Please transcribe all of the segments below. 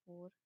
4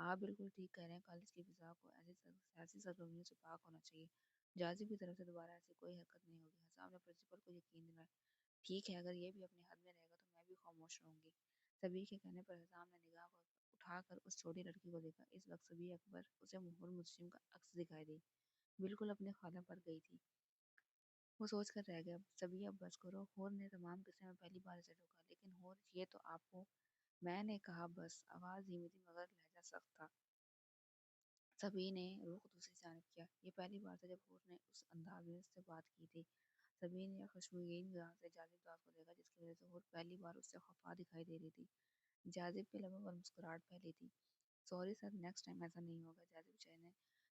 آپ بالکل ٹھیک کہہ رہے ہیں، کالج کی فضا کو ایسی سرگرمیوں سے پاک ہونا چاہیے، جازب کی طرف سے دوبارہ ایسی کوئی حرکت نہیں ہوگی۔ حسام نے پرنسپل کو یقین دلایا۔ ٹھیک ہے، اگر یہ بھی اپنے حد میں رہے گا تو میں بھی خاموش رہوں گی۔ سبھی کے کہنے پر حسام نے نگاہ کو اٹھا کر اس چھوٹی لڑکی کو دیکھا۔ اس وقت سبھی اکبر اسے مہر مسلم کا عکس دکھائی دی، بالکل اپنے خالہ پر گئی تھی۔ وہ سوچ کر رہ گیا، سبھی اب بس کرو۔ ہور نے تمام قصے میں پہلی بار اسے ٹوکا، لیکن ہور یہ تو آپ کو میں نے کہا بس۔ آواز دھیمی تھی مگر لہجہ سخت تھا۔ سبھی نے رخ دوسری جانب کیا۔ یہ پہلی بار تھا جب ہور نے اس انداز میں اس سے بات کی تھی۔ سبھی نے خشمگین نگاہ سے جاذب داس کو دیکھا، جس کی وجہ سے ہور پہلی بار اس سے خفا دکھائی دے رہی تھی۔ جاذب کے لبوں پر مسکراہٹ پھیلی تھی۔ سوری سر، نیکسٹ ٹائم ایسا نہیں ہوگا۔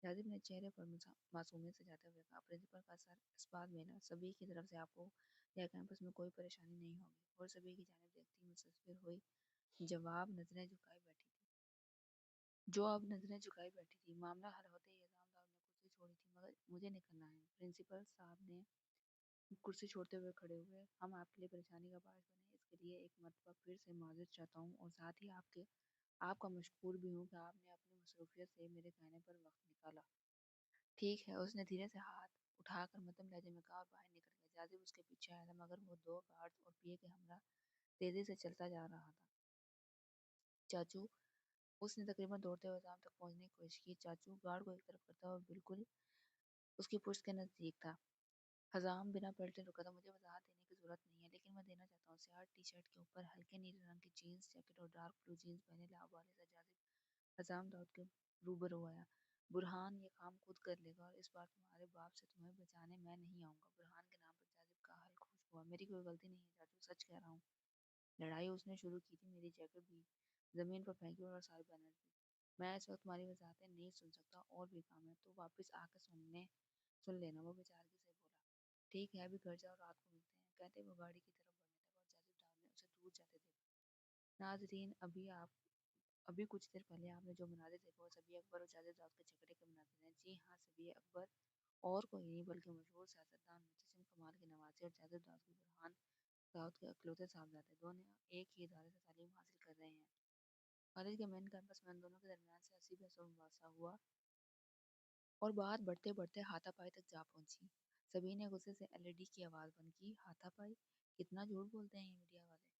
جاذب نے چہرے پر معصومیت سے جاتے ہوئے کہا۔ پرنسپل کا سر اس بات میں نا، سبھی کی طرف سے آپ کو یا کیمپس میں کوئی پریشانی نہیں ہوگی۔ اور سبھی کی جانب دیکھتی متصور ہوئی جواب نظریں جھکائے بیٹھی تھی جو اب نظریں جھکائی بیٹھی تھی۔ معاملہ حل ہوتے ہی حسام صاحب نے کرسی چھوڑی تھی، مگر مجھے نکلنا ہے۔ پرنسپل صاحب نے کرسی چھوڑتے ہوئے کھڑے ہوئے۔ ہم آپ کے لیے پریشانی کا باعث بنے اس کے لیے ایک مرتبہ پھر سے معذرت چاہتا ہوں، اور ساتھ ہی آپ کا مشکور بھی ہوں کہ آپ نے اپنی مصروفیت سے میرے کہنے پر وقت نکالا۔ ٹھیک ہے، اس نے دھیرے سے ہاتھ اٹھا کر مدھم لہجے میں کہا اور باہر نکل گیا۔ جاذب اس کے پیچھے آیا تھا، مگر وہ دو گارڈز اور پی اے کے ہمراہ تیزی سے چلتا جا رہا تھا۔ چاچو، اس نے تقریباً دوڑتے ہوئے حسام تک پہنچنے کی کوشش کی۔ چاچو گارڈ کو ایک طرف کرتا ہوا بالکل اس کی پشت کے نزدیک تھا۔ حسام بنا پلٹے رکا تھا۔ مجھے وضاحت دینے کی ضرورت نہیں ہے، لیکن میں دینا چاہتا ہوں۔ سیاہ ٹی شرٹ کے اوپر ہلکے نیلے رنگ کی جینز جیکٹ اور ڈارک بلو جینز پہنے لاوبالی سا جاذب حسام داؤد کے روبرو آیا۔ برہان یہ کام خود کر لے گا، اور اس بار تمہارے باپ سے تمہیں بچانے میں نہیں آؤں گا۔ برہان کے نام پر جاذب کا حلق خشک ہوا۔ میری کوئی غلطی نہیں ہے چاچو، سچ کہہ رہا ہوں۔ لڑائی اس نے شروع کی تھی، میری جیکٹ بھی زمین پر پھینکی اور سارے بینرز بھی۔ میں اس وقت تمہاری وضاحتیں نہیں سن سکتا، اور بھی کام ہے، تو واپس آ کے سن لینا، وہ بیچارگی سے بولا۔ ٹھیک ہے، ابھی گھر جاؤ، رات کو ملتے ہیں، کہتے وہ گاڑی کی طرف بڑھنے لگا، اور جاذب داؤد نے اسے دور جاتے دیکھا۔ ناظرین، ابھی کچھ دیر پہلے آپ نے جو مناظر دیکھا وہ سبی اکبر اور جاذب داؤد کے جھگڑے کے مناظر ہیں۔ جی ہاں، سبی اکبر اور کوئی نہیں بلکہ مشہور سیاستدان معتصم کمال کے نواسے، اور جاذب داؤد کے برہان داؤد کے اکلوتے صاحبزادے، دونوں ایک ہی ادارے سے تعلیم حاصل کر رہے ہیں۔ کالج کے مین کیمپس میں ان دونوں کے درمیان سیاسی بحث و مباحثہ ہوا، اور بات بڑھتے بڑھتے ہاتھا پائی تک جا پہنچی۔ سبھی نے غصے سے ایل ای ڈی کی آواز بند کی۔ ہاتھا پائی؟ کتنا جھوٹ بولتے ہیں یہ میڈیا والے!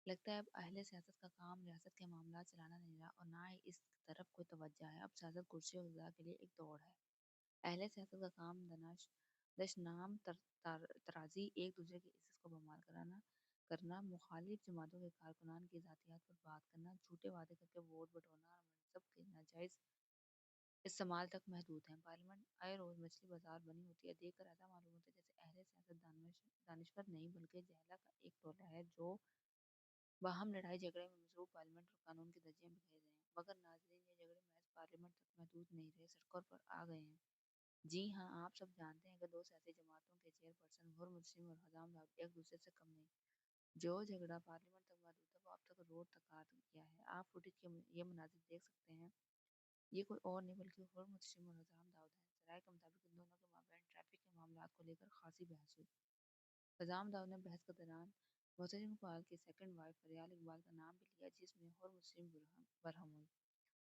لگتا ہے اب اہل سیاست کا کام ریاست کے معاملات چلانا نہیں رہا، اور نہ ہی اس طرف کوئی توجہ ہے۔ اب سیاست کرسی اور اقتدار کے لیے ایک دوڑ ہے۔ اہل سیاست کا کام دشنام ترازی، ایک دوسرے کی عزت کو بحال کرنا، مخالف جماعتوں کے کارکنان کی ذاتیات پر بات کرنا، جھوٹے وعدے کر کے ووٹ بٹورنا، اور منصب کے ناجائز استعمال تک محدود ہیں۔ پارلیمنٹ آئے روز مچھلی بازار بنی ہوتی ہے۔ دیکھ کر ایسا معلوم ہوتا ہے جیسے اہل سیاست دانشور نہیں بلکہ جہلہ کا ایک ٹولہ ہے، جو باہم لڑائی جھگڑے میں مصروف پارلیمنٹ اور قانون کی دھجیاں بکھیر رہے ہیں۔ مگر ناظرین، یہ جھگڑے محض پارلیمنٹ تک محدود نہیں رہے، سڑکوں پر آ گئے ہیں۔ جی ہاں، آپ سب جانتے ہیں کہ دو سیاسی جماعتوں کے چیئرپرسن ہور مسلم اور حسام داؤد ایک دوسرے سے کم نہیں۔ جو جھگڑا پارلیمنٹ تک محدود تھا وہ اب تک روڈ تک آ گیا ہے۔ آپ فوٹیج کے یہ مناظر دیکھ سکتے ہیں۔ یہ کوئی اور نہیں بلکہ ہور مسلم اور حسام داؤد ہیں۔ ذرائع کے مطابق ان دونوں کے مابین ٹریفک کے معاملات کو لے کر خاصی بحث ہوئی۔ حسام داؤد نے بحث کے دوران معتصم اقبال کی سیکنڈ وائف فریال اقبال کا نام بھی لیا، جس میں ہور مسلم برہم ہوئی۔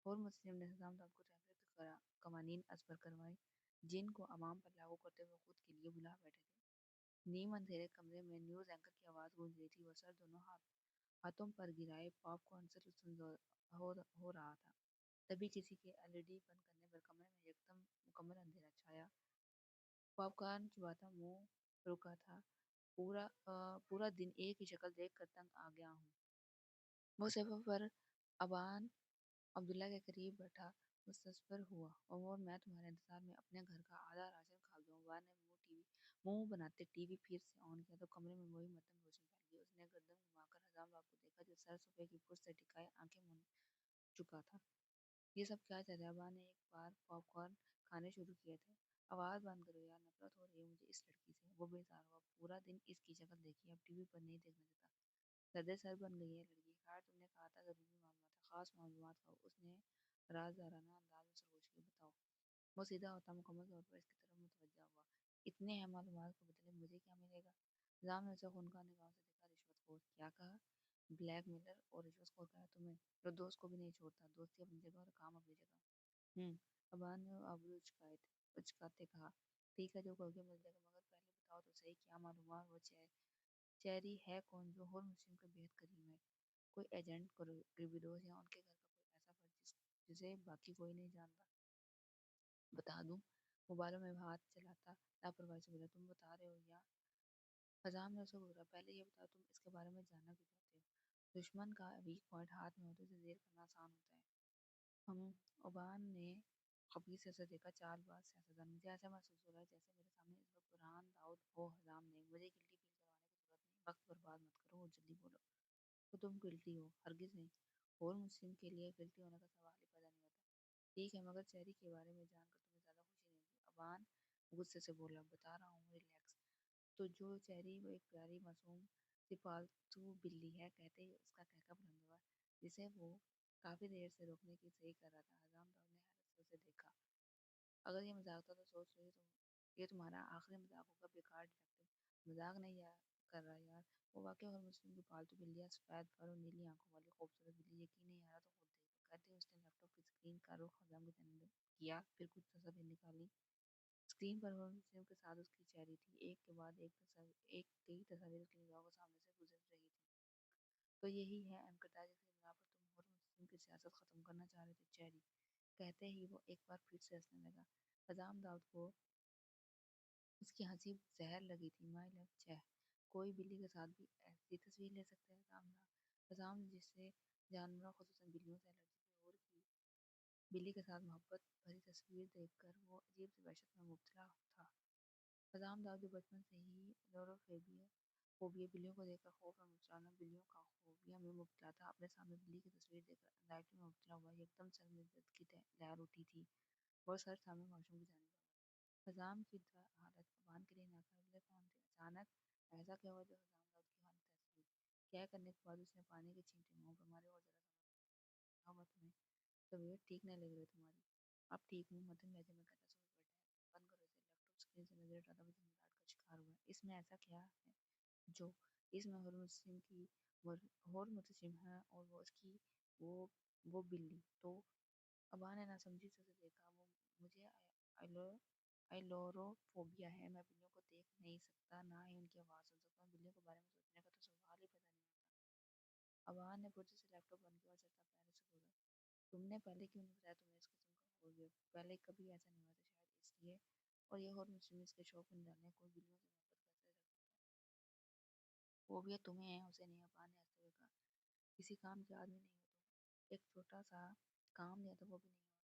ہور مسلم نے حسام داؤد کو ٹریفک کے قوانین ازبر کروائے، جن کو عوام پر لاگو کرتے ہوئے خود کے لیے بلا بیٹھے تھے۔ نیم اندھیرے کمرے میں نیوز اینکر کی آواز گونج رہی تھی، وہ سر دونوں ہاتھوں پر گرائے پاپ کارن سے لطف ہو رہا تھا۔ تبھی کسی کے ایل ای ڈی بند کرنے پر کمرے میں یکدم مکمل اندھیرا چھایا۔ پاپ کارن چباتا منہ رکا تھا۔ پورا دن ایک ہی شکل دیکھ کر تنگ آ گیا ہوں۔ وہ صفحہ پر ابان عبداللہ کے قریب بیٹھا مستصفر ہوا، اور میں تمہارے انتظار میں اپنے گھر کا آدھا راشن کھا گیا ہوں۔ ابان نے منہ بناتے ٹی وی پھر سے آن کیا تو کمرے میں وہی مدھم روشنی پھیل گئی۔ اس نے گردن گھما کر حسام داؤد کو دیکھا، جو سر صفحے کی پشت سے ٹکائے آنکھیں موند چکا تھا۔ یہ سب کیا چل رہا ہے؟ ابان نے ایک بار پاپ کارن کھانے شروع کیے تھے۔ آواز بند کرو یار، نفرت ہو رہی ہے مجھے اس لڑکی سے۔ وہ بیزار ہوا۔ پورا دن اس کی شکل دیکھی، اب ٹی وی پر نہیں دیکھنا چاہتا۔ سردے سر بن گئی ہے لڑکی۔ خیر، تم نے کہا تھا ضروری معلومات ہے، خاص معلومات کا۔ اس نے رازدارانہ انداز میں سرگوشی کی۔ بتاؤ۔ وہ سیدھا ہوتا مکمل طور پر اس کی طرف متوجہ ہوا۔ اتنے ہیں معلومات کے بدلے مجھے کیا ملے گا؟ حسام نے اسے خونخوار نگاہوں سے دیکھا۔ رشوت خور؟ کیا کہا؟ بلیک میلر اور رشوت خور کہا تمہیں، جو دوست کو بھی نہیں چھوڑتا، دوستی اپنی جگہ اور کام اپنی جگہ۔ ابان نے ابرو اچکاتے کہا، ٹھیک ہے جو کہو گے مل جائے گا، مگر پہلے بتاؤ تو صحیح کیا معلوم ہے وہ چیری ہے کون جو ہر مسلم کے بےحد قریب ہے؟ کوئی ایجنٹ، گریبیدوس، یا ان کے گھر کا کوئی ایسا فرد جسے باقی کوئی نہیں جانتا؟ بتا دوں؟ وہ بالوں میں ہاتھ چلاتا لاپرواہی سے بولا، تم بتا رہے ہو یا؟ حزام نے اسے گزرا، پہلے یہ بتاؤ تم اس کے بارے میں جاننا کیوں چاہتے ہو؟ دشمن کا ویک پوائنٹ ہاتھ میں ہوتے اسے دیر کرنا آسان ہوتا ہے۔ اوبان نے خبیث سے دیکھا، چال باز سیاستدان، مجھے ایسا محسوس ہو رہا ہے جیسے میرے سامنے اس وقت برہان داؤد ہو۔ حزام نے، مجھے گلٹی فیل کروانے کی ضرورت نہیں، وقت برباد مت کرو اور جلدی بولو۔ تو تم گلٹی ہو؟ ہرگز نہیں، اور مسلم کے لیے گلٹی ہونے کا سوال ہی پیدا نہیں ہوتا۔ ٹھیک ہے، مگر چیری کے بارے میں جان کر تمہیں زیادہ خوشی نہیں ہوگی۔ ابان غصے سے بولا، بتا رہا ہوں، ریلیکس۔ تو جو چیری وہ ایک پیاری معصوم سی پالتو بلی ہے، کہتے ہی اس کا کہکا بلند ہوا، جسے وہ کافی دیر سے روکنے کی صحیح کر رہا تھا۔ حزام داؤد نے حیرت سے اسے دیکھا، اگر یہ مذاق تھا تو سوچ رہی تم یہ تمہارا آخری مذاق ہوگا، بیکار ڈیٹیکٹو۔ مذاق نہیں کر رہا یار، وہ واقعی ہر مسلم کی پالتو بلی ہے، سفید فر اور نیلی آنکھوں والی خوبصورت بلی۔ یقین نہیں آ رہا تو خود دیکھو، کہتے ہوئے اس نے لیپ ٹاپ کی اسکرین کا رخ حزام کی جانب کیا، پھر کچھ تصاویر نکالی۔ اسکرین پر ہر مسلم کے ساتھ اس کی چہری تھی، ایک کے بعد ایک کئی تصاویر اس کی نگاہوں کے سامنے سے گزر رہی تھی۔ تو یہی ہے اہم کردار جس کی بنا پر تم ہر مسلم کی سیاست ختم کرنا چاہ رہے تھے، چیری۔ کہتے ہی وہ ایک بار پھر سے ہنسنے لگا۔ حزام داؤد کو اس کی ہنسی زہر لگی تھی۔ مائی لو، چھہ، کوئی بلی کے ساتھ بھی ایسی تصویر لے سکتا ہے؟ حزام جس سے جانوروں خصوصاً بلیوں سے الرجی تھی، اور کی بلی کے ساتھ محبت بھری تصویر دیکھ کر وہ عجیب سی وحشت میں مبتلا تھا۔ حزام داؤد جو بچپن سے ہی فوبیا بلیوں کو دیکھ کر خوف میں مچلانا بلیوں کا فوبیا میں مبتلا تھا، اپنے سامنے بلی کی تصویر دیکھ کر انزائٹی میں مبتلا ہوا، یکدم سر میں درد کی لہر اٹھی تھی، اور سر سامنے واش روم کی جانب بھاگا۔ حزام کی حالت ابان کے لیے ناقابل فہم تھی۔ اچانک ایسا کیا ہوا جو حزام داؤد کی حالت ایسی ہوئی؟ کیا کرنے کے بعد اس نے پانی کے چھینٹے منہ پر مارے اور ذرا سا کیا ہوا تمہیں؟ طبیعت ٹھیک نہیں لگ رہی تمہاری؟ اب ٹھیک ہوں، مدھم لہجے میں کہتا، سوچ بیٹھا ہے، بند کرو اسے۔ لیپ ٹاپ اسکرین سے نظر ہٹاتا وہ جھنجھلاہٹ کا شکار ہوا، اس میں ایسا کیا ہے جو اس میں ہر مسلم ہے اور وہ اس کی وہ بلی؟ تو ابا نے ناسمجھی سے اسے دیکھا، وہ مجھے ایلوروفوبیا ہے، میں بلیوں کو دیکھ نہیں سکتا، نہ ہی ان کی آواز سن سکتا ہوں، بلیوں کے بارے میں سوچنے کا تو سوال ہی پیدا نہیں ہوتا۔ ابا نے پھر سے لیپ ٹاپ بند کیا اور چلتا پیروں سے بولا، تم نے پہلے کیوں نہیں بتایا تمہیں اس قسم کا فوبیا؟ پہلے کبھی ایسا نہیں ہوا تھا، شاید اس لیے، اور یہ اور مسلم اس کے شوق میں ڈالنے، کوئی بلیوں سے محبت کیسے رکھ سکتا ہے؟ فوبیا تمہیں ہے، اسے نہیں۔ ابا نے ہنستے ہوئے کہا، کسی کام کی آدمی نہیں ہو تو ایک چھوٹا سا کام دیا تو وہ بھی نہیں ہوا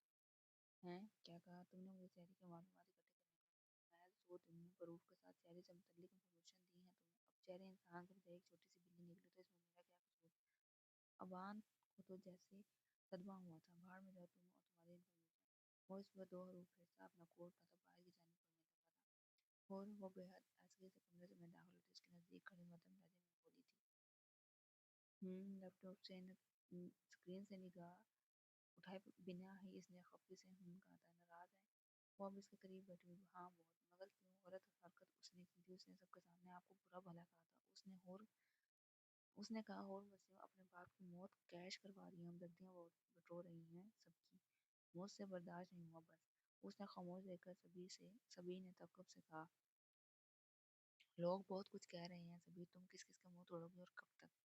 تو ہیں؟ کیا کہا تم نے؟ مجھے چہری کے معلومات اکٹھے کرنے کو کہا، محض 2 دن میں پروف کے ساتھ چہری سے متعلق انفارمیشن دی ہے تمہیں، اب چہرے انسان کے بجائے ایک چھوٹی سی بلی نکلی تو اس میں میرا کیا قصور؟ ابان کو تو جیسے صدمہ ہوا تھا، باہر میں جاؤ تم اور تمہاری انفارمیشن۔ وہ اس وقت 2 حروف پھیرتا اپنا کوٹ اٹھاتا باہر کی جانب بڑھنے لگا تھا، اور وہ بے حد آہستگی سے کمرے میں داخل ہوتے اس کے نزدیک کھڑی مدھم لہجے میں بولی تھی، لیپ ٹاپ سے اسکرین سے نگاہ اٹھائے بنا ہی اس نے خفگی سے کہا تھا، ناراض ہے؟ وہ اب اس کے قریب بیٹھی ہوئی، ہاں بہت، مگر کیوں؟ غلط حرکت اس نے کی تھی، اس نے سب کے سامنے آپ کو برا بھلا کہا تھا، اس نے کہا اور مسلم اپنے باپ کی موت کیش کروا رہی ہیں، ہمدردیاں بٹور رہی ہیں سب کی، مجھ سے برداشت نہیں ہوا بس۔ اس نے خاموش دیکھ کر سبھی نے تعجب سے کہا، لوگ بہت کچھ کہہ رہے ہیں سبھی، تم کس کس کا منہ توڑو گی اور کب تک؟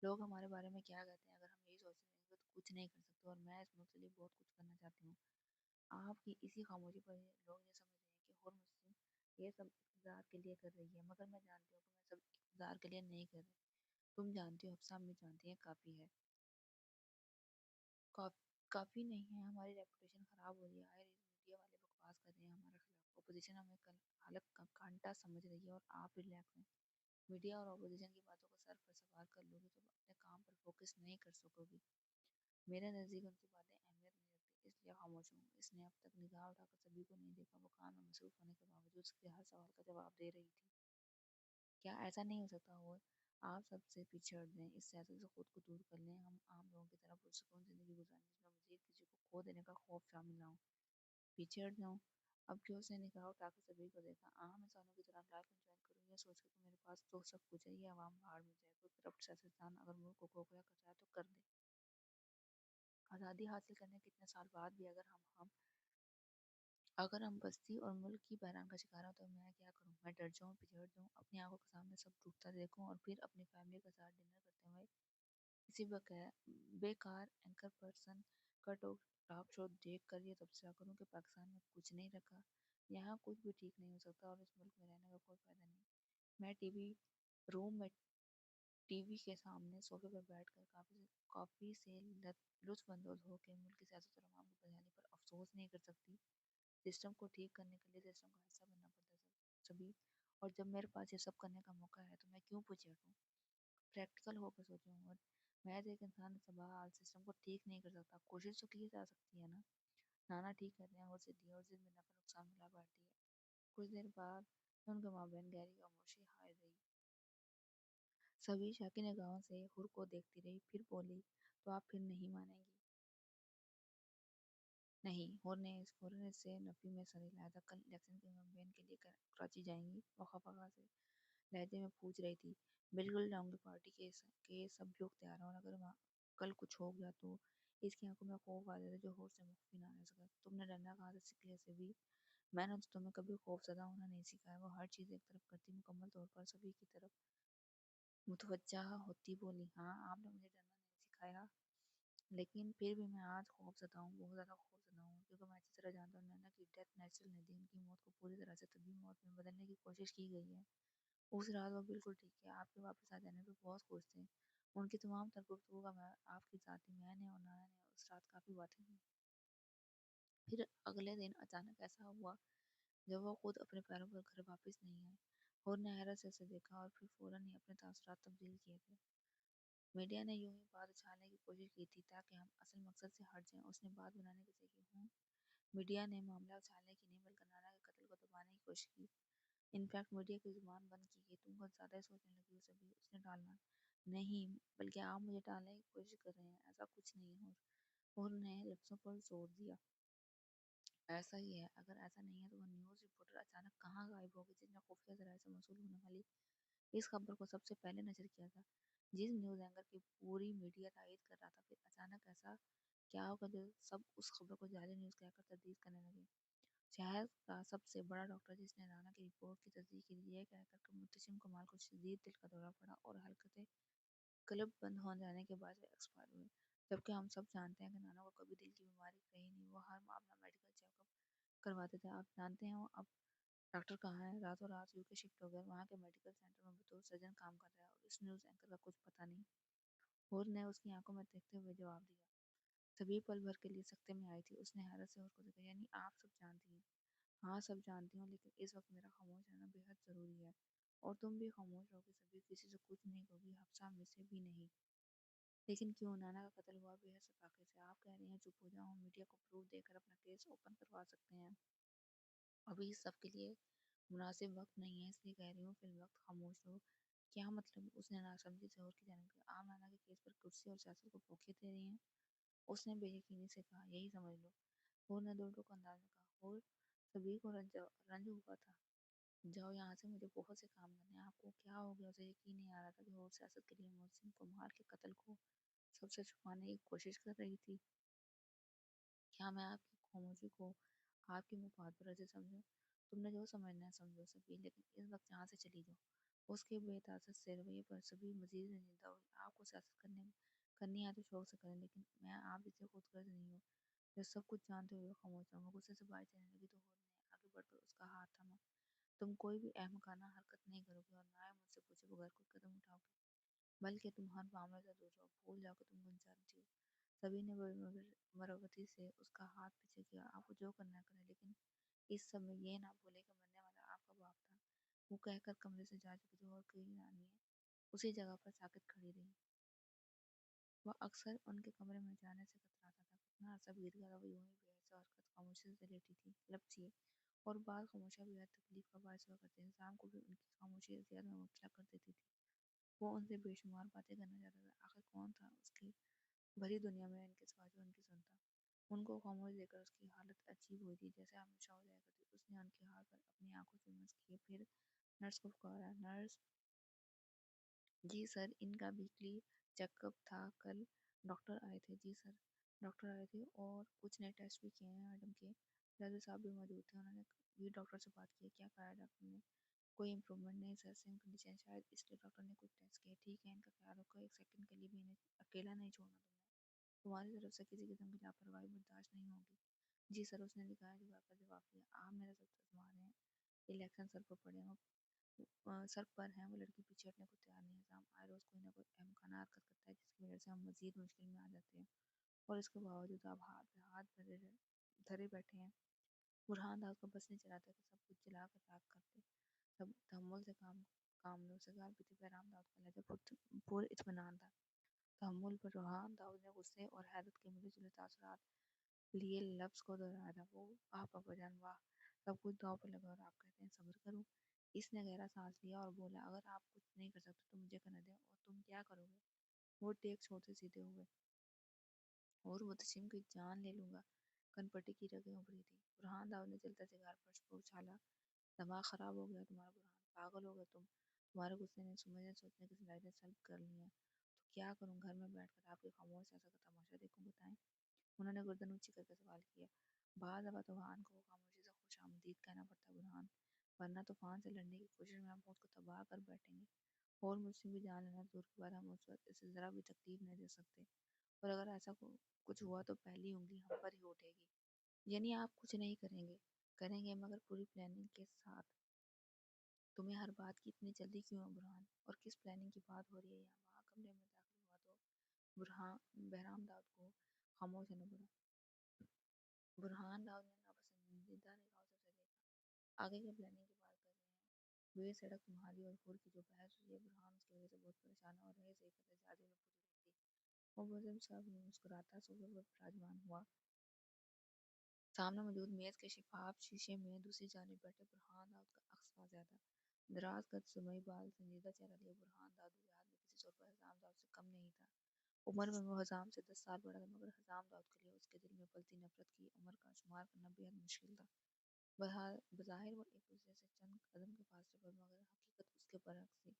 لوگ ہمارے بارے میں کیا کہتے ہیں؟ اگر ہم یہی سوچتے رہیں گے تو کچھ نہیں کر سکتے، اور میں اس ملک کے لیے بہت کچھ کرنا چاہتی ہوں۔ آپ کی اسی خاموشی پر لوگ یہ سمجھ رہے ہیں کہ ہر مسلم یہ سب اقتدار کے لیے کر رہی ہے، مگر میں جانتی ہوں کہ میں سب اقتدار کے لیے نہیں کر رہی۔ تم جانتی ہو، حفصہ امی جانتی ہیں، کافی ہے۔ کافی نہیں ہے، ہماری ریپوٹیشن خراب ہو رہی ہے، آئے میڈیا والے بکواس کر رہے ہیں ہمارے خلاف، اپوزیشن ہمیں کل حلق کا کانٹا سمجھ رہی ہے، اور آپ ریلیکس ہیں۔ میڈیا اور اپوزیشن کی باتوں کو سر پر سوار کر لوگی تو اپنے کام پر فوکس نہیں کر سکو گی۔ میرے نزدیک ان کی باتیں اہمیت نہیں رکھتی، اس لیے خاموش ہوں۔ اس نے اب تک نگاہ اٹھا کر سبھی کو نہیں دیکھا، وہ کام میں مصروف ہونے کے باوجود اس کے ہر سوال کا جواب دے رہی تھی۔ کیا ایسا نہیں ہو سکتا اور آپ سب سے پیچھے ہٹ جائیں، اس سیاست سے خود کو دور کر لیں، ہم عام لوگوں کی طرح پرسکون زندگی گزاریں جس میں مزید کسی کو کھو دینے کا خوف شامل نہ ہو؟ پیچھے ہٹ جاؤں؟ اب کہ اس نے نکاح اٹھا کے سبھی کو دیکھا، عام انسانوں کی طرح لائف انجوائے کروں یہ سوچ کے کہ میرے پاس تو سب کچھ ہے، یہ عوام باہر میں جائے، کوئی کرپٹ سیاستدان اگر ملک کو کھوکھلا کر جائے تو کر دے۔ آزادی حاصل کرنے کے اتنے سال بعد بھی اگر ہم بستی اور ملک کی بحران کا شکار ہوں تو میں کیا کروں؟ میں ڈر جاؤں، پچھڑ جاؤں، اپنی آنکھوں کے سامنے سب ڈوبتا دیکھوں اور پھر اپنی فیملی کے ساتھ ڈنر کرتے ہوئے کسی بیکار اینکر پرسن کا ٹاک شو دیکھ کر یہ تبصرہ کروں کہ پاکستان میں کچھ نہیں رکھا، یہاں کچھ بھی ٹھیک نہیں ہو سکتا اور اس ملک میں رہنے کا کوئی فائدہ نہیں۔ میں روم میں ٹی وی کے سامنے صوفے پر بیٹھ کر کافی سے لطف اندوز ہو کے ملک کی سیاست اور عوام کی پریشانی پر افسوس نہیں کر سکتی۔ سسٹم کو ٹھیک کرنے کے لیے سسٹم کا حصہ بننا پڑتا ہے سبھی، اور جب میرے پاس یہ سب کرنے کا موقع ہے تو میں کیوں پیچھے ہٹوں؟ پریکٹیکل ہو کر سوچوں، اور محض ایک انسان صبح سسٹم کو ٹھیک نہیں کر سکتا، کوشش تو کی جا سکتی ہے نا۔ نانا ٹھیک کہتے ہیں اور ضد میں نفع نقصان ملا بیٹھتی ہے۔ کچھ دیر بعد ان کے مابین گہری خاموشی حائل رہی، سبھی شاکی نگاہوں سے حر کو دیکھتی رہی، پھر بولی، تو آپ پھر نہیں مانیں گی؟ نہیں، حر نے اس سے نفی میں سر ہلایا تھا۔ کل الیکشن کے کیمپین کے لیے کراچی جائیں گی؟ وہ خفا سے لہجے میں پوچھ رہی تھی۔ بالکل جاؤں گی، پارٹی کے سب لوگ تیار ہیں، اور اگر کل کچھ ہو گیا تو؟ اس کی آنکھوں میں خوف آ جاتا جو ہور سے مخفی نہ رہ سکا۔ تم نے ڈرنا کہاں سے سیکھ لیا سے بھی؟ میں نے تو تمہیں کبھی خوف زدہ ہونا نہیں سکھایا۔ وہ ہر چیز ایک طرف کرتی مکمل طور پر سبھی کی طرف متوجہ ہوتی بولی، ہاں آپ نے مجھے ڈرنا نہیں سکھایا، لیکن پھر بھی میں آج خوف زدہ ہوں، بہت زیادہ خوف زدہ ہوں، کیونکہ میں اچھی طرح جانتا ہوں نینا کی ڈیتھ نیچرل نہیں تھی، ان کی موت کو پوری طرح سے طبی موت میں بدلنے کی کوشش کی گئی ہے۔ اس رات وہ بالکل ٹھیک ہے، آپ کے واپس آ جانے پہ بہت خوش تھے۔ ان کی تمام تر گفتگو کا آپ کی ذاتی میں نے اور نانا نے اس رات کافی باتیں کی۔ پھر اگلے دن اچانک ایسا ہوا جب وہ خود اپنے پیروں پر گھر واپس نہیں آئے۔ اور نے حیرت سے اسے دیکھا اور پھر فوراً ہی اپنے تاثرات تبدیل کیے تھے۔ میڈیا نے یوں ہی بات اچھالنے کی کوشش کی تھی تاکہ ہم اصل مقصد سے ہٹ جائیں، اس نے بات بنانے کی جگہ میڈیا نے معاملہ اچھالنے کی نہیں بلکہ نانا کے قتل کو دبانے کی کوشش کی۔ انفیکٹ میڈیا کی زبان بند کی گئی، تم کچھ زیادہ سوچنے لگی ہو سبھی، اس نے ٹالنا نہیں بلکہ آپ مجھے ٹالنے کی کوشش کر رہے ہیں، ایسا کچھ نہیں ہے۔ اور نے لفظوں پر زور دیا، ایسا ہی ہے، اگر ایسا نہیں ہے تو وہ نیوز رپورٹر اچانک کہاں غائب ہوگی جس نے خفیہ ذرائع سے موصول ہونے والی اس خبر کو سب سے پہلے نشر کیا تھا، جس نیوز اینکر کی پوری میڈیا تائید کر رہا تھا؟ پھر اچانک ایسا کیا ہوگا جو سب اس خبر کو جعلی نیوز کہہ کر تردید کرنے لگے؟ شہر کا سب سے بڑا ڈاکٹر جس نے رانا کی رپورٹ کی تصدیق کی تھی، یہ کہہ کر کہ محتشم کمال کو شدید دل کا دورہ پڑا اور حرکت قلب بند ہو جانے کے بعد وہ ایکسپائر ہوئے، جبکہ ہم سب جانتے ہیں کہ نانا کو کبھی دل کی بیماری رہی نہیں، وہ ہر ماہ اپنا میڈیکل چیک اپ کرواتے تھے۔ آپ جانتے ہیں وہ اب ڈاکٹر کہاں ہے؟ راتوں رات یو کے شفٹ ہو گیا، وہاں کے میڈیکل سینٹر میں بطور سرجن کام کر رہا ہے، اور اس نیوز اینکر کا کچھ پتہ نہیں۔ ہور نے اس کی آنکھوں میں دیکھتے ہوئے جواب دیا۔ سبھی پل بھر کے لیے سکتے میں آئی تھی، اس نے حیرت سے ہور کو دیکھا، یعنی آپ سب جانتی ہیں؟ ہاں سب جانتی ہوں، لیکن اس وقت میرا خاموش رہنا بے حد ضروری ہے، اور تم بھی خاموش رہو گی سبھی، کسی سے کچھ نہیں کہوگی، حفصہ میں سے بھی نہیں۔ لیکن کیوں؟ نانا کا قتل ہوا بے حد شفاقت سے، آپ کہہ رہی ہیں چپ ہو جاؤ، ہم میڈیا کو پروف دے کر اپنا کیس اوپن کروا سکتے ہیں، ابھی اس سب کے لیے مناسب وقت نہیں ہے، اس لیے کہہ رہی ہوں فی الوقت خاموش رہو۔ کیا مطلب؟ اس نے ناسمجھی سے ہور کی جانب کیا، آپ نانا کے کیس پر کرسی اور سیاست کو پوکھیت دے رہی ہیں؟ اس نے بے یقینی سے کہا، یہی سمجھ لو۔ ہور نے دو ٹوک انداز میں کہا، ہور سبھی کو رنج ہوا تھا، جاؤ یہاں سے، مجھے بہت سے کام کرنے ہیں۔ آپ کو کیا ہو گیا؟ اسے یقین نہیں آ رہا تھا کہ ہور سیاست کے لیے محسن کمال کے قتل کو سب سے چھپانے کی کوشش کر رہی تھی۔ کیا میں آپ کی خاموشی کو آپ کی مفاد پرستی سمجھوں؟ تم نے جو سمجھنا ہے سمجھو سبھی، لیکن اس وقت یہاں سے چلی جاؤ۔ اس کے بے تعصب سے رویے پر سبھی مزید رنجیدہ ہوئی۔ آپ کو سیاست کرنی ہے تو شوق سے کریں، لیکن میں آپ جیسے خود غرض نہیں ہوں جو سب کچھ جانتے ہوئے خاموش رہوں گا۔ غصے سے بات چلنے لگی تو ہور نے آگے بڑھ کر اس کا ہاتھ تھاما، تم کوئی بھی احمقانہ حرکت نہیں کرو گی، اور نہ ہی مجھ سے پوچھے بغیر کوئی قدم اٹھاؤ گی، بلکہ تم ہر معاملے سے دور رہو، بھول جاؤ کہ تم کون جانتی ہو۔ سبھی نے بڑی مروتی سے اس کا ہاتھ پیچھے کیا، آپ کو جو کرنا ہے کریں، لیکن اس سب میں یہ نہ بھولے کہ مرنے والا آپ کا باپ تھا۔ وہ کہہ کر کمرے سے جا چکی تھی اور کوئی رانی ہے اسی جگہ پر ساکت کھڑی رہی۔ وہ اکثر ان کے کمرے میں جانے سے کتراتا تھا، کتنا عرصہ بیت گیا تھا، وہ یوں ہی بے حس حرکت خاموشی سے لیٹی تھی، لپسی، اور بعض خاموشیاں بے حد تکلیف کا باعث ہوا کرتی تھیں، شام کو بھی ان کی خاموشی اذیت میں مبتلا کر دیتی تھی۔ وہ ان سے بے شمار باتیں کرنا چاہتا تھا، آخر کون تھا اس کی بھری دنیا میں ان کے سوا جو ان کی سنتا؟ ان کو خاموش دیکھ کر اس کی حالت عجیب ہوئی تھی، جیسے ہمیشہ ہو جایا کرتی۔ اس نے ان کے ہاتھ پر اپنی آنکھوں سے مس کیے، پھر نرس کو پکارا۔ نرس: جی سر، ان کا ویکلی چیک اپ تھا، کل ڈاکٹر آئے تھے۔ جی سر، ڈاکٹر آئے تھے اور کچھ نئے ٹیسٹ بھی کیے ہیں میڈم کے۔ جاوید صاحب بھی موجود تھے، انہوں نے بھی ڈاکٹر سے بات کی۔ کیا کہا ڈاکٹر نے؟ کوئی امپرومنٹ نہیں سر، سیم کنڈیشن، شاید اس لیے ڈاکٹر نے کچھ ٹیسٹ کیے۔ ٹھیک ہے، ان کا خیال رکھو، ایک سیکنڈ کے لیے بھی انہیں اکیلا نہیں چھوڑنا تم نے۔ تمہاری طرف سے کسی قسم کی لاپرواہی برداشت نہیں ہوگی۔ جی سر، اس نے دکھایا جواب کا جواب دیا۔ آپ میرا سب آزما رہے ہیں، الیکشن سر پر پڑے ہیں، سر پر ہیں، وہ لڑکی پیچھے ہٹنے کو تیار نہیں ہے۔ نظام آئے روز کوئی نہ کوئی احمقانہ حرکت کرتا ہے جس کی وجہ سے ہم مزید مشکل میں آ جاتے ہیں، اور اس کے باوجود آپ ہاتھ پہ ہاتھ دھرے بیٹھے ہیں۔ برہان داؤد کو بس نہیں چلاتا کہ سب کچھ جلا کر راکھ کر دے۔ تب تحمل سے کام لو۔ سگار پیتے بہرام داؤد کا لہجہ پر اطمینان تھا۔ تحمل پر برہان داؤد نے غصے اور حیرت کے ملے جلے تاثرات لیے لفظ کو دہرایا۔ وہ: واہ پاپا جان واہ، سب کچھ داؤ پہ لگا اور آپ کہتے ہیں صبر کروں؟ اس نے گہرا سانس لیا اور بولا: اگر آپ کچھ نہیں کر سکتے تو مجھے کرنے دیں، اور تم کیا کرو گے؟ وہ ٹیک چھوڑتے سیدھے ہوئے اور متشم کی جان لے لوں گا۔ کنپٹی کی رگیں ابھری تھی۔ برہان داؤد نے جلتا سگار فرش پر اچھالا۔ دماغ خراب ہو گیا تمہارا برہان، پاگل ہو گئے تم؟ تمہارے غصے نے سمجھنے سوچنے کی صلاحیتیں سلب کر لی ہیں۔ تو کیا کروں، گھر میں بیٹھ کر آپ کی خاموش سیاست کا تماشا دیکھوں؟ بتائیں۔ انہوں نے گردن اونچی کر کے سوال کیا۔ بعض دفعہ طوفان کو خاموشی سے خوش آمدید کہنا پڑتا ہے برہان، ورنہ طوفان سے لڑنے کی کوشش میں ہم خود کو تباہ کر بیٹھیں گے، اور مجھ سے بھی جان لینا دور کی بات، ہم اس وقت اسے ذرا بھی تکلیف نہیں دے سکتے، اور اگر ایسا کچھ ہوا تو پہلی انگلی ہم پر ہی اٹھے گی۔ یعنی آپ کچھ نہیں کریں گے؟ کریں گے، مگر پوری پلاننگ کے ساتھ۔ تمہیں ہر بات کی اتنی جلدی کیوں ہے برہان؟ اور کس پلاننگ کی بات ہو رہی ہے یہاں؟ وہاں کمرے میں داخل ہوا تو بہرام داؤد کو خاموش ہونا پڑا۔ برہان داؤد نے ناپسندیدہ نگاہوں سے اسے دیکھا۔ آگے کی پلاننگ کی بات کر رہے ہیں؟ وہ سڑک تمہاری اور پور کی جو بحث ہوئی ہے، برہان اس کی وجہ سے بہت پریشان ہے اور رہے سے قطع جادی میں پوری رہتی۔ وہ ملزم صاحب مسکراتا صوفے پر براجمان ہوا۔ سامنے موجود میز کے شفاف شیشے میں دوسری جانب بیٹھے برہان داؤد کا عکس واضح تھا۔ دراز قد، سرمئی بال، سنجیدہ چہرہ لیے برہان داؤد بھی لحاظ میں کسی طور پر حزام داؤد سے کم نہیں تھا۔ عمر میں وہ حزام سے 10 سال بڑا تھا، مگر حزام داؤد کے لیے اس کے دل میں پلتی نفرت کی عمر کا شمار کرنا بے حد مشکل تھا۔ بظاہر وہ ایک دوسرے سے چند قدم کے فاصلے پر، مگر حقیقت اس کے برعکس تھی۔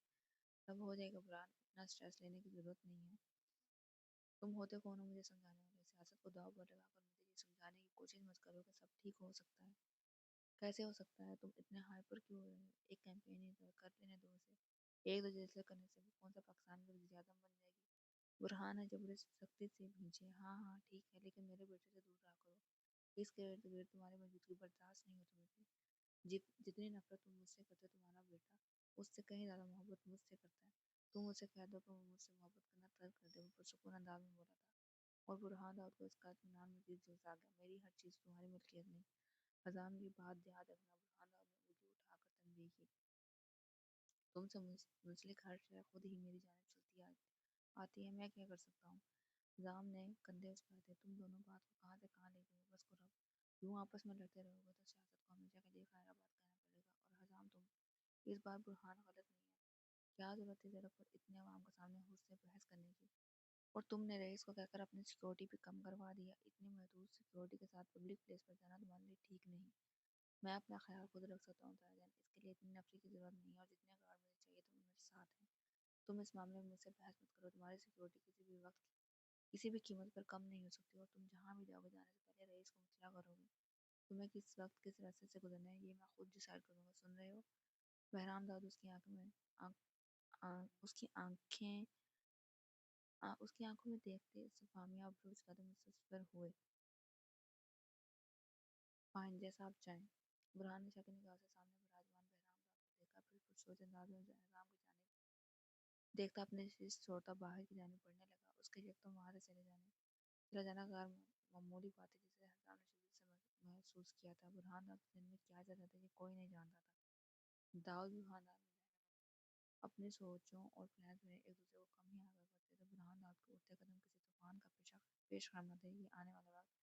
سب ہو جائے گا برہان، اتنا سٹریس لینے کی ضرورت نہیں ہے۔ تم ہوتے کون ہو مجھے سمجھانے والے؟ سیاست کو داؤ پر لگا کر مجھے یہ سمجھانے کی کوشش مت کرو کہ سب ٹھیک ہو سکتا ہے۔ کیسے ہو سکتا ہے؟ تم اتنے ہائپر کیوں ہو رہے ہو؟ ایک کیمپین ہی تو ہے، کر لینے دو اسے۔ ایک دو جلسے کرنے سے وہ کون سا پاکستان کا وزیر اعظم بن جائے گی؟ برہان نے جبری سختی سے بھینچے۔ ہاں ہاں ٹھیک ہے، لیکن میرے بیٹے سے دور رہا کرو، اس کے ارد گرد تمہاری موجودگی برداشت نہیں ہوتی مجھے۔ جتنی نفرت تم مجھ سے کرتے ہو، تمہارا بیٹا اس سے کہیں زیادہ محبت مجھ سے کرتا ہے۔ تم اسے کہہ دو کہ وہ مجھ سے محبت کرنا ترک کر دے، وہ پرسکون انداز میں بولا تھا۔ اور برہان داؤد کو اس کا اطمینان مزید جھلسا گیا۔ میری ہر چیز تمہاری ملکیت نہیں، حزام کی بات یاد رکھنا۔ برہان داؤد نے انگلی اٹھا کر تنبیہ کی۔ تم سے منسلک ہر شے خود ہی میری جانب چلتی آتی ہے، میں کیا کر سکتا ہوں؟ حزام نے کندھے اچکائے تھے۔ تم دونوں بات کو کہاں سے کہاں لے گئے ہو؟ بس کرو اب، یوں آپس میں لڑتے رہو گے تو سیاست کو ہمیشہ کے لیے خیر آباد کہنا پڑے گا۔ اور حزام تم، اس بار برہان غلط نہیں ہے۔ کیا ضرورت تھی سڑک پر اتنے عوام کے سامنے مجھ سے بحث کرنے کی؟ اور تم نے رئیس کو کہہ کر اپنی سیکورٹی بھی کم کروا دیا۔ اتنی محدود سیکورٹی کے ساتھ پبلک پلیس پر جانا تمہارے لیے ٹھیک نہیں۔ میں اپنا خیال خود رکھ سکتا ہوں تاجان، اس کے لیے اتنی نفری کی ضرورت نہیں ہے، اور جتنے گارڈ مجھے چاہیے تھے وہ میرے ساتھ ہیں۔ تم اس معاملے میں مجھ سے بحث مت کرو، تمہاری سیکورٹی کسی بھی وقت کسی بھی قیمت پر کم نہیں ہو سکتی، اور تم جہاں بھی جاؤ گے جانے سے پہلے رئیس کو مطلع کرو گے۔ تمہیں کس وقت کس راستے سے گزرنا ہے یہ میں خود ڈیسائیڈ کروں گا، سن رہے ہو؟ بہرام داؤد اس کی آنکھوں میں اس کی آنکھیں اس کی آنکھوں میں دیکھتے استفہامیہ ابروج قدم مستصغر ہوئے۔ فائن، جیسا آپ چاہیں۔ برہان نے شکی نگاہ سے سامنے براجمان بہرام داؤد کو دیکھا، پھر پرسوچ انداز میں حزام کی جانب دیکھتا اپنے چیز چھوڑتا باہر کی جانب بڑھنے لگا۔ اس کے یکدم وہاں سے چلا جانا غیر معمولی بات ہے جسے حزام نے شدت سے محسوس کیا تھا۔ برہان داؤد کے دل میں کیا چل رہا تھا یہ کوئی نہیں جانتا تھا۔ داؤد بھی خاندان میں رہنے لگا۔ اپنی سوچوں اور پلانز میں ایک دوسرے کو کم ہی آگاہ کرتے تھے۔ برہان داؤد کے اٹھتے قدم کسی طوفان کا پیش خیمہ تھے۔ یہ آنے والا وقت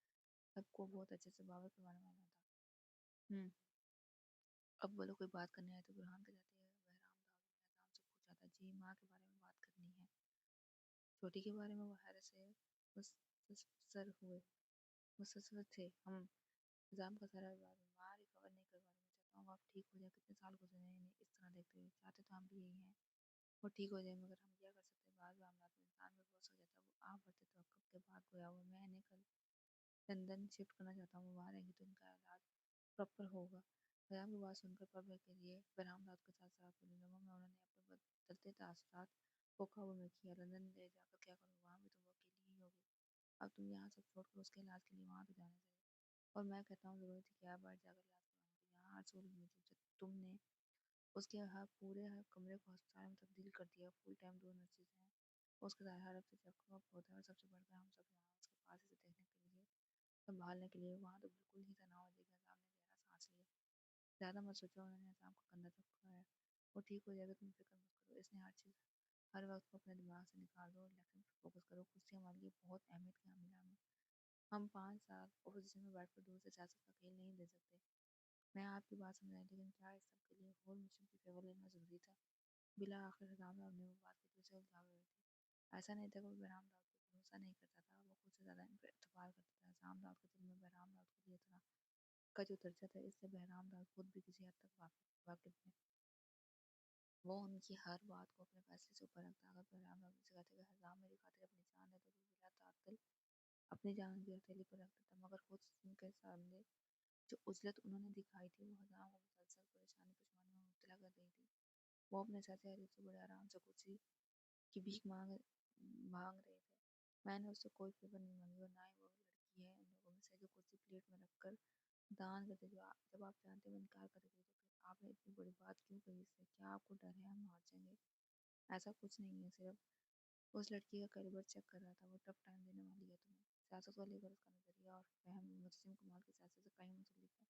سب کو بہت اچھے سے باور کروانے والا تھا۔ اب بولو، کوئی بات کرنے آئے تو؟ برہان کے جاتے بہرام داؤد نے حزام سے پوچھا تھا۔ جی، ماں کے بارے میں بات کرنی ہے۔ چھوٹی کے بارے میں؟ وہ حیرت سے مستصغر ہوئے۔ مسلسل تھے ہم نظام کا سارا بیمار ریکور نہیں کروا رہے. میں چاہتا ہوں آپ ٹھیک ہو جائے. کتنے سال گزرے ہیں انہیں اس طرح دیکھتے ہوئے. چاہتے تو ہم بھی یہی ہیں وہ ٹھیک ہو جائے، مگر ہم کیا کر سکتے ہیں. بعض معاملات میں انسان میں بہت ہو جاتا ہے. وہ آپ بڑھتے توقع کے بعد گویا ہوا. میں انہیں کل لندن شفٹ کرنا چاہتا ہوں. وہ وہاں رہیں گی تو ان کا علاج پراپر ہوگا. خیام کی بات سن کر پبلک کے لیے برآمدات کے ساتھ ساتھ پوری لمحوں میں انہوں نے اپنے بدلتے تاثرات کو قابو میں کیا. لندن لے جا کر کیا کروں؟ وہاں بھی تم وہ اکیلی ہی ہوگی. اب تم یہاں سب چھوڑ کر اس کے علاج کے لیے وہاں بھی جانے چلے. اور میں کہتا ہوں ضرورت ہے کہ آپ باہر جا کر علاج کرواؤں. یہاں ہر سہولت موجود ہے. تم نے اس کے ہر پورے ہر کمرے کو ہسپتال میں تبدیل کر دیا. فل ٹائم 2 نرسز ہیں. اس کے ساتھ ہر ہفتے چیک اپ ہوتا ہے. اور سب سے بڑھ کر ہم سب یہاں اس کے پاس اسے دیکھنے کے لیے سنبھالنے کے لیے. وہاں تو بالکل ہی تناؤ ہے. لیکن صاحب نے گہرا سانس لیا. زیادہ مت سوچو. انہوں نے نظام کو کندھا تک کھایا. وہ ٹھیک ہو جائے گا. تم فکر مت کرو. اس نے ہر چیز ہر وقت کو اپنے دماغ سے نکال دو اور الیکشن پر فوکس کرو. کرسی ہمارے لیے بہت اہمیت کی حاملہ ہے. ہم 5 سال اپوزیشن میں بیٹھ کر دور سے سیاست کا کھیل نہیں دے سکتے. میں آپ کی بات سمجھائی. لیکن کیا اس سب کے لیے ہول مشن کی فیور لینا ضروری تھا؟ بالآخر حسام صاحب نے وہ بات کی دل سے الجھا ہوئی تھی. ایسا نہیں تھا کہ وہ بہرام داؤد پہ بھروسہ نہیں کرتا تھا. وہ خود سے زیادہ ان پر اعتبار کرتا تھا. حسام داؤد کے دل میں بہرام داؤد کے لیے اتنا کا جو درجہ تھا، اس سے بہرام داؤد خود بھی کسی حد تک واقف ہے. وہ ان کی ہر بات کو اپنے فیصلے سے اوپر رکھتا. اگر بہرام داؤد سے کہتے کہ حسام میری خاطر اپنی جان دے تو وہ بلا تعطل اپنی جان کی ہتھیلی پر رکھ دیتا. مگر خود ان کے سامنے جو عزلت انہوں نے دکھائی تھی، وہ حسام کو مسلسل پریشانی پشمانی میں مبتلا کر رہی تھی. وہ اپنے ساتھی حریف سے بڑے آرام سے کرسی کی بھیک مانگ رہے تھے. میں نے اس سے کوئی فیور نہیں مانگی اور نہ ہی وہ لڑکی ہے ان لوگوں میں سے جو کرسی پلیٹ میں رکھ کر دان کرتے. جب آپ جانتے ہو انکار کرے گی تو پھر آپ نے اتنی بڑی بات کیوں کہی اس سے؟ کیا آپ کو ڈر ہے ہم مار جائیں گے؟ ایسا کچھ نہیں ہے. صرف اس لڑکی کا کیلیبر چیک کر رہا تھا. وہ ٹف ٹائم دینے والی ہے تمہیں. سیاست کو لے کر اس کا نظریہ اور فہم مجسم کمال کی سیاست سے کہیں منسلک ہے.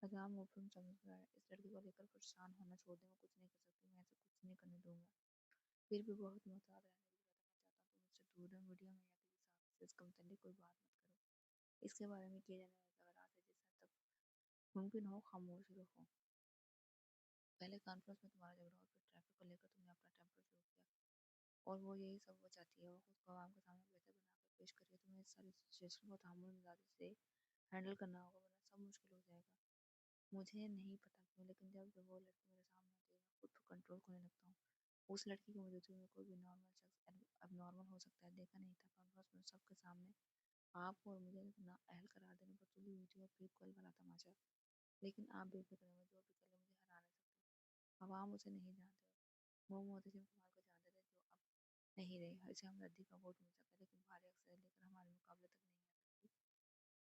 حسام مبہم سمجھ رہا ہے. اس لڑکی کو لے کر پریشان ہونا چھوڑ دیں. وہ کچھ نہیں کر سکتی. میں ایسا کچھ نہیں کرنے دوں گا. پھر بھی بہت محتاط رہنے کی ضرورت ہے. میں چاہتا ہوں تم مجھ سے دور رہو. میڈیا میں یا کسی صحافی سے اس کا متعلق کوئی بات مت کرو. اس کے بارے میں کیے جانے والے زوالات سے جس حد تک ممکن ہو خاموش رہو. پہلے کانفرنس میں تمہارا جھگڑا اور پھر ٹریفک کو لے کر تم نے اپنا ٹیمپر شروع کیا. اور وہ یہی سب وہ چاہتی ہے. وہ خود کو عوام کے سامنے بہتر بنا کر پیش کر رہی ہے. تمہیں اس ساری سچویشن کو تحمل مزاجی سے ہینڈل کرنا ہوگا ورنہ سب مشکل ہو جائے گا. مجھے نہیں پتا کیوں لیکن جب وہ لڑکی میرے سامنے آتی ہے میں خود کو کنٹرول کرنے لگتا ہوں. اس لڑکی کی موجودگی میں کوئی بھی نارمل شخص اب نارمل ہو سکتا ہے. دیکھا نہیں تھا کانفرنس میں سب کے سامنے آپ کو اور مجھے نا اہل قرار دینے پر تلی ہوئی تھی. اور پھر کوئی بڑا تماشا. لیکن آپ بے فکر ہیں. جو بھی کر لیں مجھے ہرا نہیں سکتے. عوام اسے نہیں جانتے. وہ معتصم کمال کو جانتے تھے جو اب نہیں رہے. اسے ہمدردی کا ووٹ مل سکتا ہے لیکن بھاری اکثریت لے کر ہمارے مقابلے تک نہیں آ سکتی.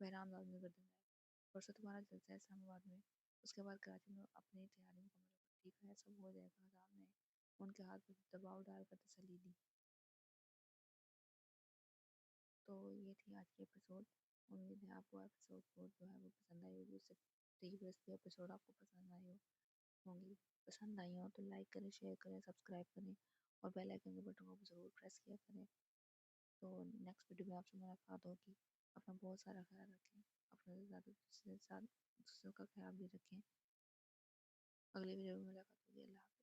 بہرام داؤد نے گردن ہلائی. پرسوں تمہارا جلسہ ہے اسلام آباد میں. اس کے بعد کراچی میں اپنی تیاری مکمل رکھو. ٹھیک ہے سب ہو جائے گا. حسام نے ان کے ہاتھ پر دباؤ ڈال کر تسلی دی. تو یہ تھی آج کی ایپیسوڈ. امید ہے آپ کو ایپیسوڈ جو ہے وہ پسند آئی ہوگی. اس سے پریویس بھی ایپیسوڈ آپ کو پسند آئی ہوں گی. پسند آئی ہوں تو لائک کریں، شیئر کریں، سبسکرائب کریں اور بیل آئکن کے بٹن کو ضرور پریس کیا کریں. تو نیکسٹ ویڈیو میں آپ سے ملاقات ہوگی. اپنا بہت سارا خیال رکھیں. اپنا زیادہ دوسرے کا خیال بھی رکھیں. اگلی ویڈیو میں ملاقات ہوگی. اللہ حافظ.